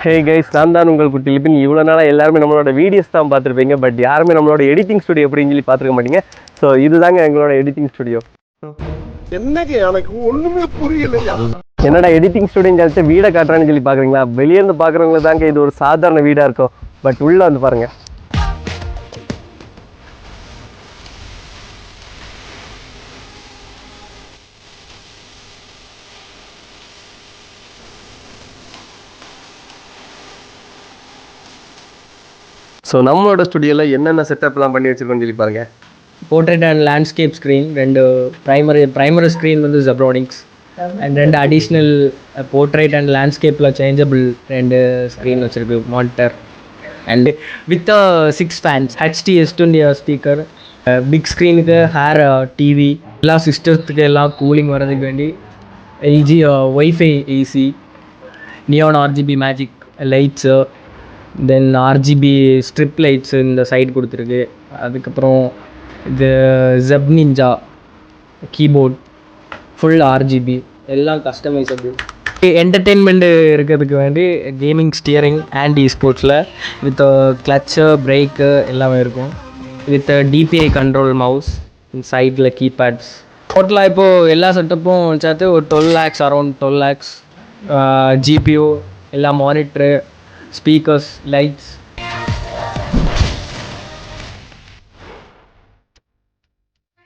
Hey guys, நான் தான் உங்கள் குட்டி லிபின். இவ்வளோ நாளாக எல்லாருமே நம்மளோட வீடியோஸ் தான் பார்த்துருப்பீங்க. பட் யாருமே நம்மளோட எடிட்டிங் ஸ்டுடியோ எப்படின்னு சொல்லி பார்த்துருக்க மாட்டீங்க. ஸோ இதுதாங்க எங்களோட எடிட்டிங் ஸ்டுடியோ. என்னங்க எனக்கு ஒன்றுமே புரியலையா? என்னடா எடிட்டிங் ஸ்டுடியோன்னு சொல்லிட்டு வீடை காட்டுறான்னு சொல்லி பார்க்குறீங்களா? வெளியேருந்து பார்க்குறவங்களுக்கு தாங்க இது ஒரு சாதாரண வீடாக இருக்கும். பட் உள்ளே வந்து பாருங்கள். ஸோ நம்மளோட ஸ்டுடியோவில் என்னென்ன செட்டப்லாம் பண்ணி வச்சுருக்கோன்னு சொல்லி பாருங்கள். போர்ட்ரேட் அண்ட் லேண்ட்ஸ்கேப் ஸ்க்ரீன், ரெண்டு ப்ரைமரி ஸ்க்ரீன் வந்து ஜெப்ரானிக்ஸ் அண்ட் ரெண்டு அடிஷ்னல் போர்ட்ரேட் அண்ட் லேண்ட்ஸ்கேப்பில் சேஞ்சபிள் ரெண்டு ஸ்க்ரீன் வச்சுருக்கு monitor and with 6 fans, HT-S20 speaker, big ஸ்க்ரீனுக்கு ஹேர் டிவி, எல்லா சிஸ்டத்துக்கு எல்லாம் கூலிங் வரதுக்கு வேண்டி LG wifi AC, neon RGB magic lights, then RGB strip lights இந்த சைடு கொடுத்துருக்கு. அதுக்கப்புறம் இது Zeb ninja keyboard, full RGB, எல்லாம் கஸ்டமைசபிள். என்டர்டெயின்மெண்ட்டு இருக்கிறதுக்கு வேண்டி கேமிங் ஸ்டியரிங் அண்ட் ஸ்போர்ட்ஸில் வித் கிளச்சு பிரேக்கு எல்லாமே இருக்கும். வித் DPI கண்ட்ரோல் மவுஸ், சைடில் கீபேட்ஸ். டோட்டலாக இப்போது எல்லா செட்டப்பும் சேர்த்து ஒரு 12 lakhs, அரௌண்ட் 12 lakhs. GPU, எல்லா மானிட்ரு, ஸ்பீக்கர்ஸ், லைட்ஸ்